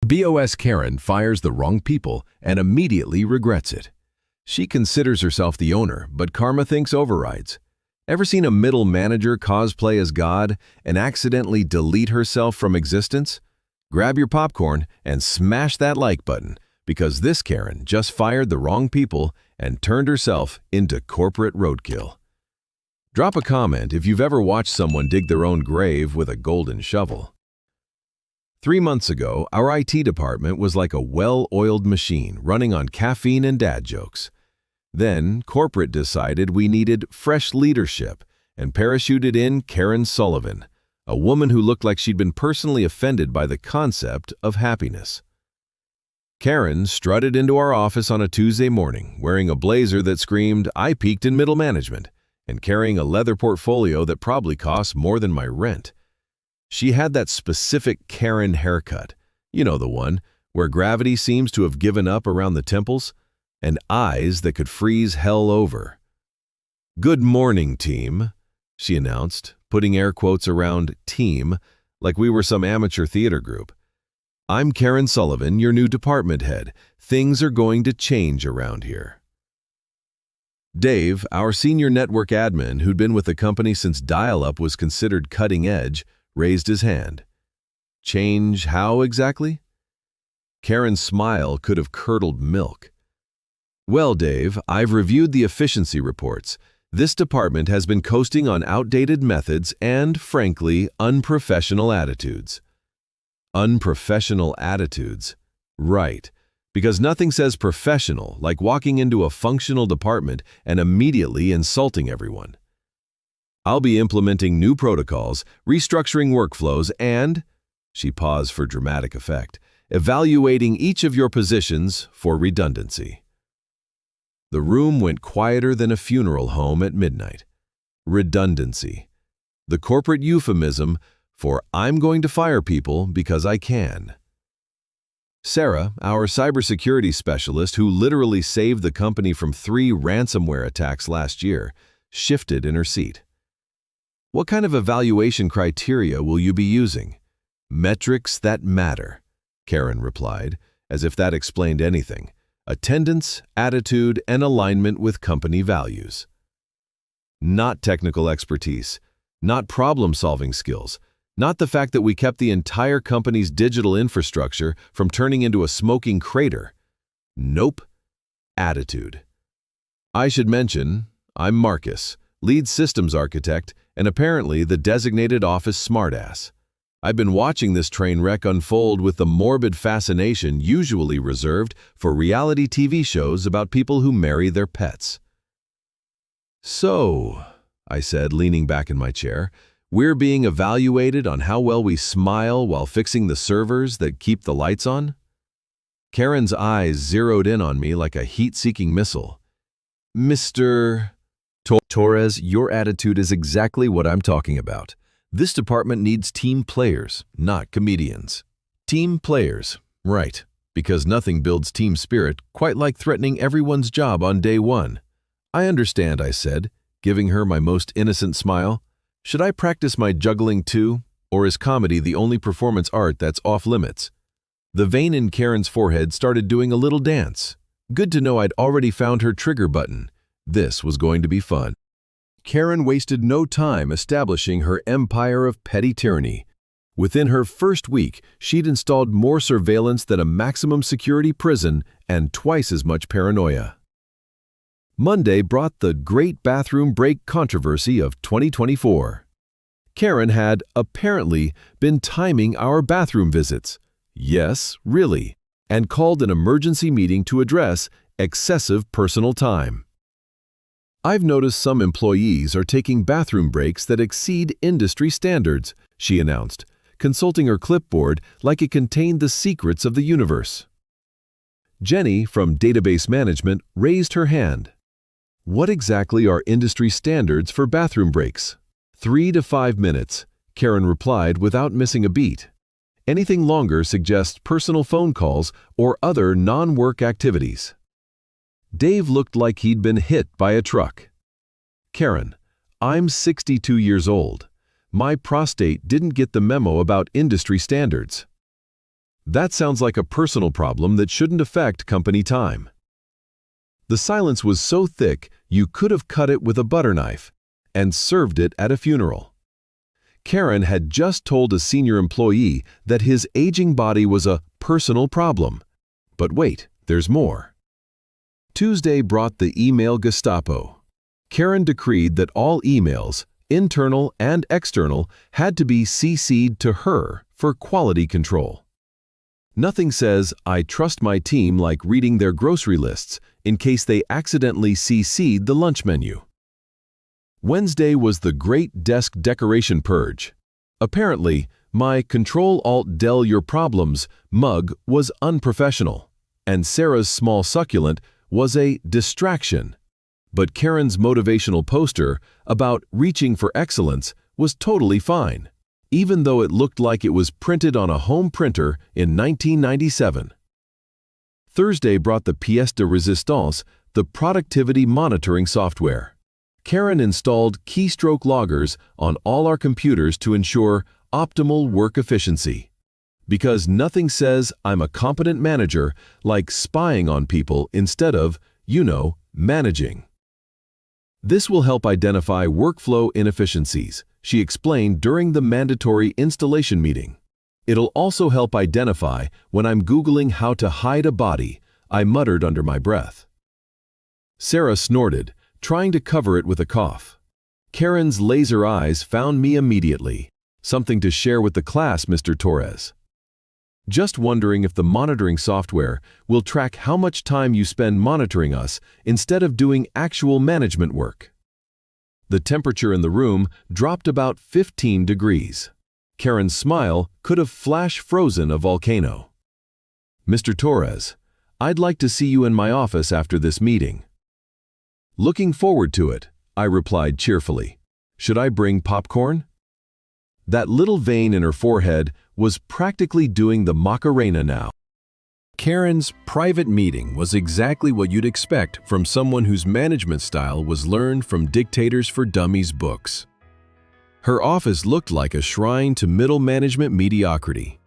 BOS Karen fires the wrong people and immediately regrets it. She considers herself the owner, but karma thinks overrides. Ever seen a middle manager cosplay as God and accidentally delete herself from existence? Grab your popcorn and smash that like button, because this Karen just fired the wrong people and turned herself into corporate roadkill. Drop a comment if you've ever watched someone dig their own grave with a golden shovel. 3 months ago, our IT department was like a well-oiled machine running on caffeine and dad jokes. Then, corporate decided we needed fresh leadership and parachuted in Karen Sullivan, a woman who looked like she'd been personally offended by the concept of happiness. Karen strutted into our office on a Tuesday morning wearing a blazer that screamed, "I peaked in middle management," and carrying a leather portfolio that probably cost more than my rent. She had that specific Karen haircut, you know the one, where gravity seems to have given up around the temples, and eyes that could freeze hell over. "Good morning, team," she announced, putting air quotes around team like we were some amateur theater group. "I'm Karen Sullivan, your new department head. Things are going to change around here." Dave, our senior network admin who'd been with the company since dial-up was considered cutting edge, raised his hand. Change how exactly? Karen's smile could have curdled milk. "Well, Dave, I've reviewed the efficiency reports. This department has been coasting on outdated methods and, frankly, unprofessional attitudes." Unprofessional attitudes. Right. Because nothing says professional like walking into a functional department and immediately insulting everyone. "I'll be implementing new protocols, restructuring workflows, and," she paused for dramatic effect, "evaluating each of your positions for redundancy." The room went quieter than a funeral home at midnight. Redundancy. The corporate euphemism for "I'm going to fire people because I can." Sarah, our cybersecurity specialist who literally saved the company from 3 ransomware attacks last year, shifted in her seat. "What kind of evaluation criteria will you be using?" "Metrics that matter," Karen replied, as if that explained anything. "Attendance, attitude, and alignment with company values." Not technical expertise, not problem-solving skills, not the fact that we kept the entire company's digital infrastructure from turning into a smoking crater. Nope. Attitude. I should mention, I'm Marcus, lead systems architect, and apparently the designated office smartass. I've been watching this train wreck unfold with the morbid fascination usually reserved for reality TV shows about people who marry their pets. "So," I said, leaning back in my chair, "we're being evaluated on how well we smile while fixing the servers that keep the lights on?" Karen's eyes zeroed in on me like a heat-seeking missile. "Mr. Torres, your attitude is exactly what I'm talking about. This department needs team players, not comedians." Team players, right, because nothing builds team spirit quite like threatening everyone's job on day one. "I understand," I said, giving her my most innocent smile. "Should I practice my juggling too, or is comedy the only performance art that's off limits?" The vein in Karen's forehead started doing a little dance. Good to know I'd already found her trigger button. This was going to be fun. Karen wasted no time establishing her empire of petty tyranny. Within her first week, she'd installed more surveillance than a maximum security prison and twice as much paranoia. Monday brought the great bathroom break controversy of 2024. Karen had, apparently, been timing our bathroom visits. Yes, really, and called an emergency meeting to address excessive personal time. "I've noticed some employees are taking bathroom breaks that exceed industry standards," she announced, consulting her clipboard like it contained the secrets of the universe. Jenny, from database management, raised her hand. "What exactly are industry standards for bathroom breaks?" 3 to 5 minutes, Karen replied without missing a beat. Anything longer suggests personal phone calls or other non-work activities. Dave looked like he'd been hit by a truck. "Karen, I'm 62 years old. My prostate didn't get the memo about industry standards." That sounds like a personal problem that shouldn't affect company time. The silence was so thick you could have cut it with a butter knife and served it at a funeral. Karen had just told a senior employee that his aging body was a personal problem. But wait, there's more. Tuesday brought the email Gestapo. Karen decreed that all emails, internal and external, had to be CC'd to her for quality control. Nothing says, "I trust my team," like reading their grocery lists in case they accidentally CC'd the lunch menu. Wednesday was the great desk decoration purge. Apparently, my Control-Alt-Del Your Problems mug was unprofessional, and Sarah's small succulent was a distraction. But Karen's motivational poster about reaching for excellence was totally fine, even though it looked like it was printed on a home printer in 1997. Thursday brought the pièce de résistance, the productivity monitoring software. Karen installed keystroke loggers on all our computers to ensure optimal work efficiency. Because nothing says I'm a competent manager like spying on people instead of, managing. This will help identify workflow inefficiencies, she explained during the mandatory installation meeting. It'll also help identify when I'm Googling how to hide a body, I muttered under my breath. Sarah snorted, trying to cover it with a cough. Karen's laser eyes found me immediately. Something to share with the class, Mr. Torres. Just wondering if the monitoring software will track how much time you spend monitoring us instead of doing actual management work. The temperature in the room dropped about 15 degrees. Karen's smile could have flash frozen a volcano. Mr. Torres, I'd like to see you in my office after this meeting. Looking forward to it, I replied cheerfully. Should I bring popcorn? That little vein in her forehead was practically doing the Macarena now. Karen's private meeting was exactly what you'd expect from someone whose management style was learned from Dictators for Dummies books. Her office looked like a shrine to middle management mediocrity.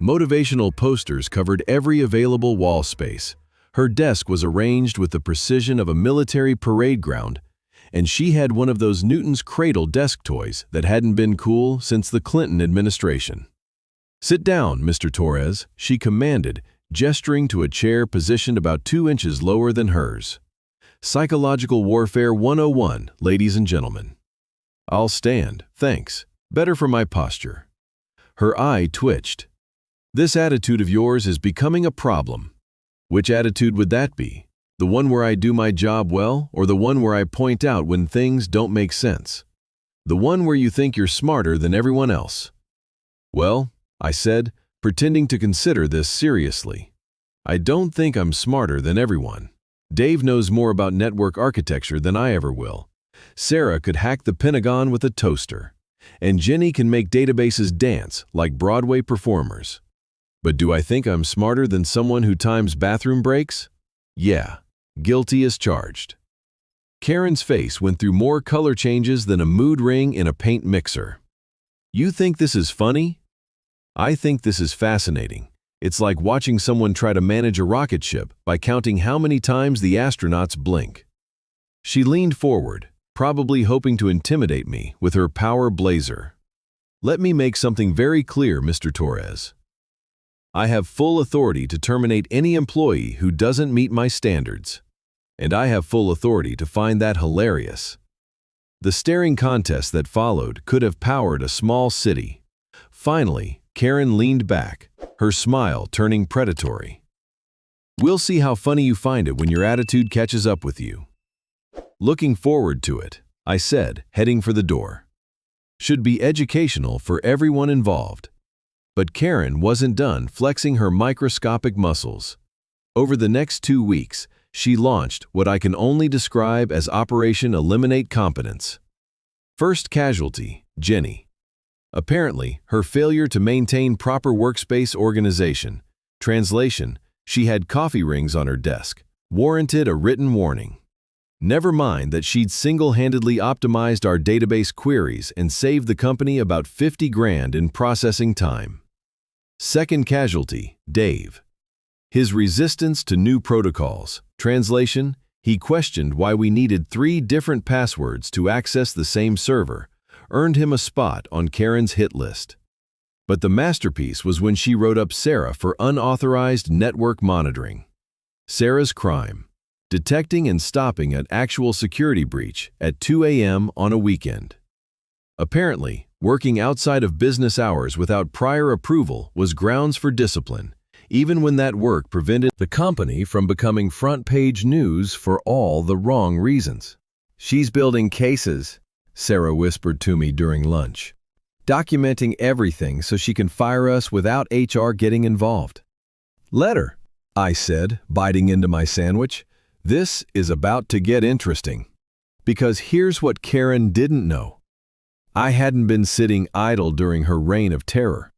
Motivational posters covered every available wall space. Her desk was arranged with the precision of a military parade ground, and she had one of those Newton's Cradle desk toys that hadn't been cool since the Clinton administration. Sit down, Mr. Torres, she commanded, gesturing to a chair positioned about 2 inches lower than hers. Psychological Warfare 101, ladies and gentlemen. I'll stand, thanks. Better for my posture. Her eye twitched. This attitude of yours is becoming a problem. Which attitude would that be? The one where I do my job well, or the one where I point out when things don't make sense? The one where you think you're smarter than everyone else? Well, I said, pretending to consider this seriously. I don't think I'm smarter than everyone. Dave knows more about network architecture than I ever will. Sarah could hack the Pentagon with a toaster. And Jenny can make databases dance like Broadway performers. But do I think I'm smarter than someone who times bathroom breaks? Yeah, guilty as charged. Karen's face went through more color changes than a mood ring in a paint mixer. You think this is funny? I think this is fascinating. It's like watching someone try to manage a rocket ship by counting how many times the astronauts blink. She leaned forward, probably hoping to intimidate me with her power blazer. Let me make something very clear, Mr. Torres. I have full authority to terminate any employee who doesn't meet my standards. And I have full authority to find that hilarious. The staring contest that followed could have powered a small city. Finally, Karen leaned back, her smile turning predatory. We'll see how funny you find it when your attitude catches up with you. Looking forward to it, I said, heading for the door. Should be educational for everyone involved. But Karen wasn't done flexing her microscopic muscles. Over the next 2 weeks, she launched what I can only describe as Operation Eliminate Competence. First casualty, Jenny. Apparently, her failure to maintain proper workspace organization, translation, she had coffee rings on her desk, warranted a written warning. Never mind that she'd single-handedly optimized our database queries and saved the company about 50 grand in processing time. Second casualty, Dave. His resistance to new protocols. Translation: he questioned why we needed 3 different passwords to access the same server, earned him a spot on Karen's hit list. But the masterpiece was when she wrote up Sarah for unauthorized network monitoring. Sarah's crime: detecting and stopping an actual security breach at 2 a.m. on a weekend. Apparently, working outside of business hours without prior approval was grounds for discipline, even when that work prevented the company from becoming front-page news for all the wrong reasons. "She's building cases," Sarah whispered to me during lunch, "documenting everything so she can fire us without HR getting involved." "Let her," I said, biting into my sandwich. "This is about to get interesting." Because here's what Karen didn't know. I hadn't been sitting idle during her reign of terror.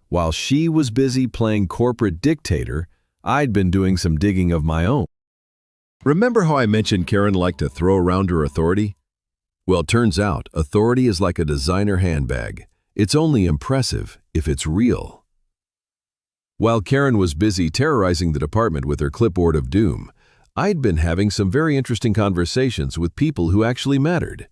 While she was busy playing corporate dictator, I'd been doing some digging of my own. Remember how I mentioned Karen liked to throw around her authority? Well, it turns out authority is like a designer handbag. It's only impressive if it's real. While Karen was busy terrorizing the department with her clipboard of doom, I'd been having some very interesting conversations with people who actually mattered.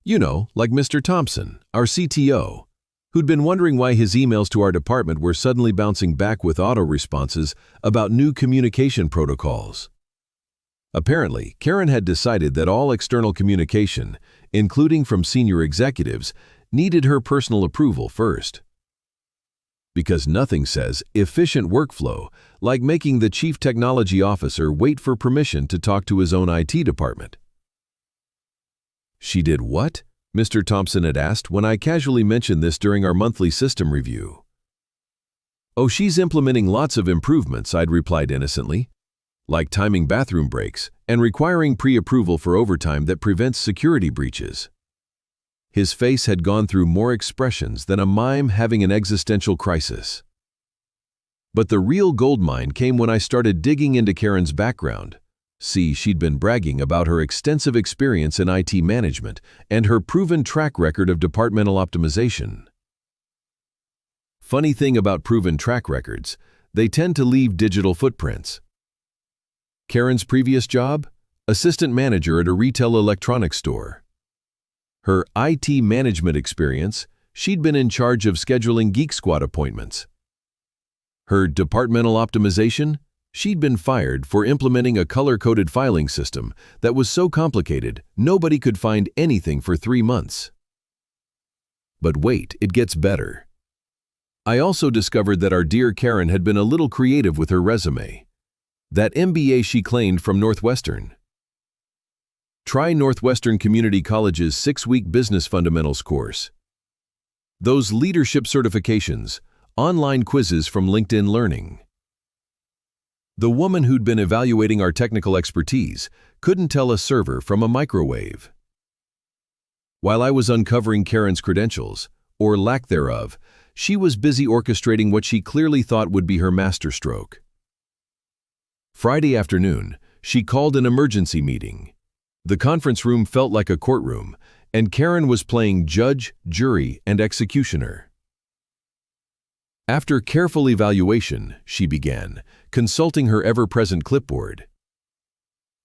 You know, like Mr. Thompson, our CTO, who'd been wondering why his emails to our department were suddenly bouncing back with auto-responses about new communication protocols. Apparently, Karen had decided that all external communication, including from senior executives, needed her personal approval first. Because nothing says efficient workflow like making the chief technology officer wait for permission to talk to his own IT department. "She did what?" Mr. Thompson had asked when I casually mentioned this during our monthly system review. "Oh, she's implementing lots of improvements," I'd replied innocently, like timing bathroom breaks and requiring pre-approval for overtime that prevents security breaches. His face had gone through more expressions than a mime having an existential crisis. But the real goldmine came when I started digging into Karen's background. See, she'd been bragging about her extensive experience in IT management and her proven track record of departmental optimization. Funny thing about proven track records, they tend to leave digital footprints. Karen's previous job? Assistant manager at a retail electronics store. Her IT management experience, she'd been in charge of scheduling Geek Squad appointments. Her departmental optimization, she'd been fired for implementing a color-coded filing system that was so complicated nobody could find anything for 3 months. But wait, it gets better. I also discovered that our dear Karen had been a little creative with her resume. That MBA she claimed from Northwestern. Try Northwestern Community College's 6-week Business Fundamentals course. Those leadership certifications, online quizzes from LinkedIn Learning. The woman who'd been evaluating our technical expertise couldn't tell a server from a microwave. While I was uncovering Karen's credentials, or lack thereof, she was busy orchestrating what she clearly thought would be her masterstroke. Friday afternoon, she called an emergency meeting. The conference room felt like a courtroom, and Karen was playing judge, jury, and executioner. After careful evaluation, she began, consulting her ever-present clipboard.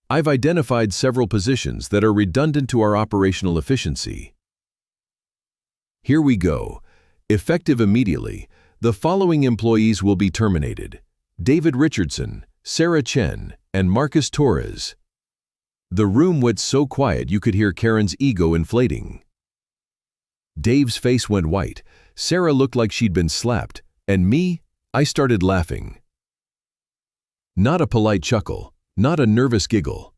"I've identified several positions that are redundant to our operational efficiency. Here we go. Effective immediately, the following employees will be terminated: David Richardson, Sarah Chen, and Marcus Torres." The room went so quiet you could hear Karen's ego inflating. Dave's face went white, Sarah looked like she'd been slapped, and me, I started laughing. Not a polite chuckle, not a nervous giggle.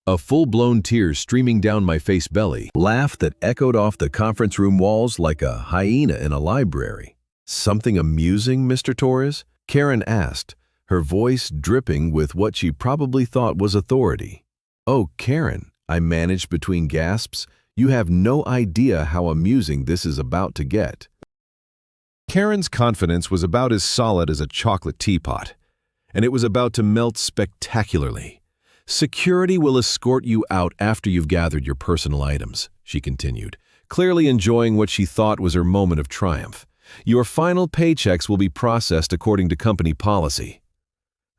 A full-blown tear streaming down my face belly, laugh that echoed off the conference room walls like a hyena in a library. "Something amusing, Mr. Torres?" Karen asked, her voice dripping with what she probably thought was authority. "Oh, Karen," I managed between gasps, "you have no idea how amusing this is about to get." Karen's confidence was about as solid as a chocolate teapot, and it was about to melt spectacularly. "Security will escort you out after you've gathered your personal items," she continued, clearly enjoying what she thought was her moment of triumph. Your final paychecks will be processed according to company policy.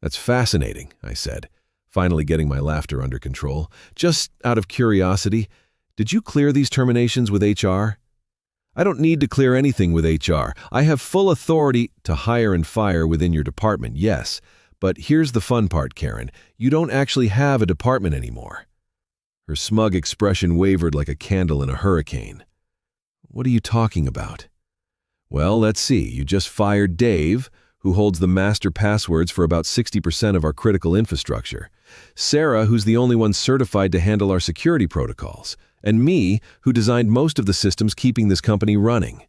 That's fascinating, I said, finally getting my laughter under control. Just out of curiosity, did you clear these terminations with HR? I don't need to clear anything with HR. I have full authority to hire and fire within your department, yes. But here's the fun part, Karen. You don't actually have a department anymore. Her smug expression wavered like a candle in a hurricane. What are you talking about? Well, let's see. You just fired Dave, who holds the master passwords for about 60% of our critical infrastructure. Sarah, who's the only one certified to handle our security protocols. And me, who designed most of the systems keeping this company running.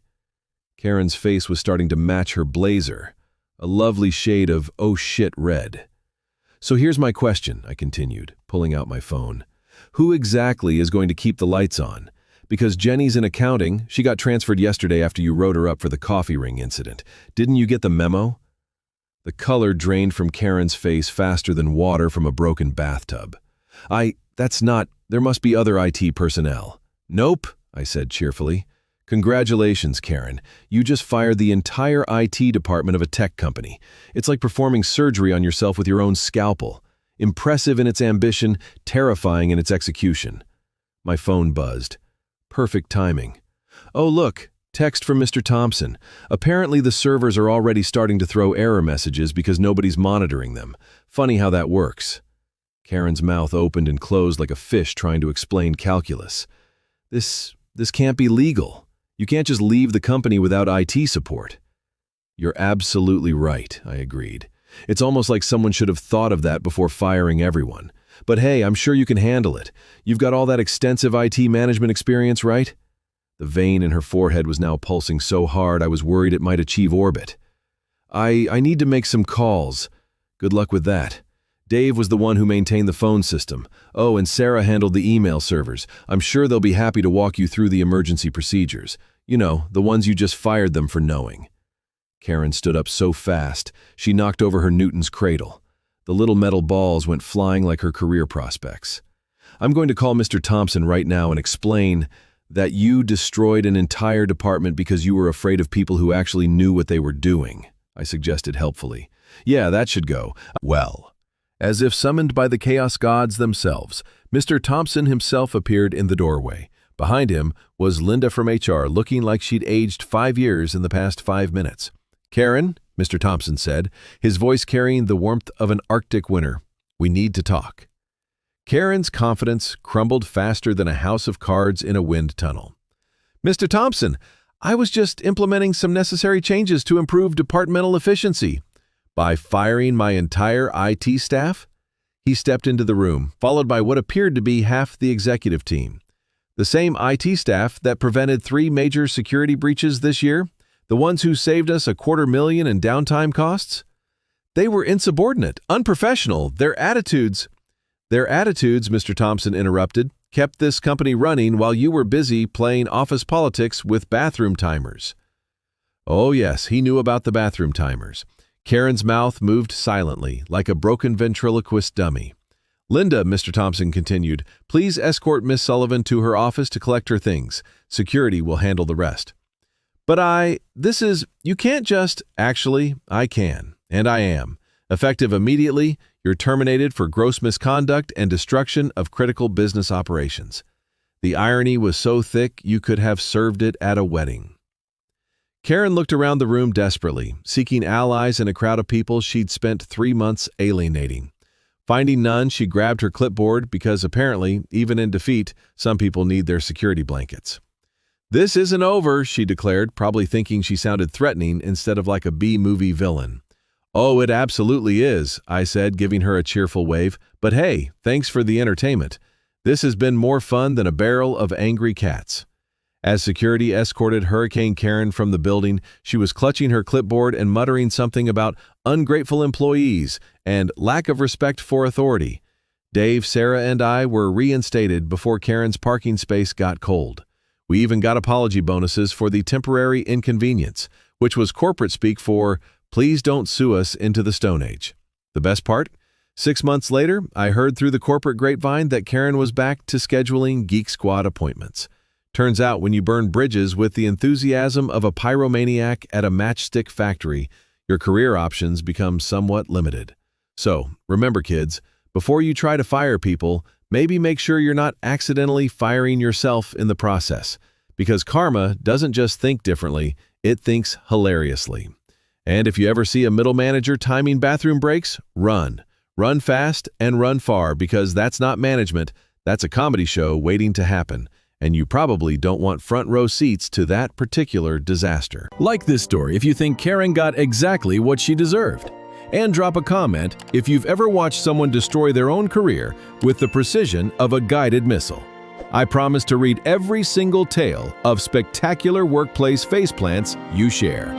Karen's face was starting to match her blazer, a lovely shade of oh shit red. So here's my question, I continued, pulling out my phone. Who exactly is going to keep the lights on? Because Jenny's in accounting, she got transferred yesterday after you wrote her up for the coffee ring incident. Didn't you get the memo? The color drained from Karen's face faster than water from a broken bathtub. There must be other IT personnel. Nope, I said cheerfully. Congratulations, Karen. You just fired the entire IT department of a tech company. It's like performing surgery on yourself with your own scalpel. Impressive in its ambition, terrifying in its execution. My phone buzzed. Perfect timing. Oh, look, text from Mr. Thompson. Apparently the servers are already starting to throw error messages because nobody's monitoring them. Funny how that works. Karen's mouth opened and closed like a fish trying to explain calculus. This can't be legal. You can't just leave the company without IT support. You're absolutely right, I agreed. It's almost like someone should have thought of that before firing everyone. But hey, I'm sure you can handle it. You've got all that extensive IT management experience, right? The vein in her forehead was now pulsing so hard I was worried it might achieve orbit. I need to make some calls. Good luck with that. Dave was the one who maintained the phone system. Oh, and Sarah handled the email servers. I'm sure they'll be happy to walk you through the emergency procedures. You know, the ones you just fired them for knowing. Karen stood up so fast, she knocked over her Newton's cradle. The little metal balls went flying like her career prospects. I'm going to call Mr. Thompson right now and explain that you destroyed an entire department because you were afraid of people who actually knew what they were doing, I suggested helpfully. Yeah, that should go. Well, as if summoned by the chaos gods themselves, Mr. Thompson himself appeared in the doorway. Behind him was Linda from HR, looking like she'd aged 5 years in the past 5 minutes. Karen, Mr. Thompson said, his voice carrying the warmth of an Arctic winter, we need to talk. Karen's confidence crumbled faster than a house of cards in a wind tunnel. Mr. Thompson, I was just implementing some necessary changes to improve departmental efficiency. By firing my entire IT staff? He stepped into the room, followed by what appeared to be half the executive team. The same IT staff that prevented 3 major security breaches this year? The ones who saved us $250,000 in downtime costs? They were insubordinate, unprofessional. Their attitudes, Mr. Thompson interrupted, kept this company running while you were busy playing office politics with bathroom timers. Oh yes, he knew about the bathroom timers. Karen's mouth moved silently, like a broken ventriloquist dummy. Linda, Mr. Thompson continued, please escort Miss Sullivan to her office to collect her things. Security will handle the rest. But you can't just, actually, I can, and I am. Effective immediately, you're terminated for gross misconduct and destruction of critical business operations. The irony was so thick you could have served it at a wedding. Karen looked around the room desperately, seeking allies in a crowd of people she'd spent 3 months alienating. Finding none, she grabbed her clipboard because apparently, even in defeat, some people need their security blankets. This isn't over, she declared, probably thinking she sounded threatening instead of like a B-movie villain. Oh, it absolutely is, I said, giving her a cheerful wave. But hey, thanks for the entertainment. This has been more fun than a barrel of angry cats. As security escorted Hurricane Karen from the building, she was clutching her clipboard and muttering something about ungrateful employees and lack of respect for authority. Dave, Sarah, and I were reinstated before Karen's parking space got cold. We even got apology bonuses for the temporary inconvenience, which was corporate speak for, please don't sue us into the Stone Age. The best part? 6 months later, I heard through the corporate grapevine that Karen was back to scheduling Geek Squad appointments. Turns out when you burn bridges with the enthusiasm of a pyromaniac at a matchstick factory, your career options become somewhat limited. So, remember kids, before you try to fire people, maybe make sure you're not accidentally firing yourself in the process, because karma doesn't just think differently, it thinks hilariously. And if you ever see a middle manager timing bathroom breaks, run. Run fast and run far, because that's not management, that's a comedy show waiting to happen. And you probably don't want front row seats to that particular disaster. Like this story if you think Karen got exactly what she deserved. And drop a comment if you've ever watched someone destroy their own career with the precision of a guided missile. I promise to read every single tale of spectacular workplace faceplants you share.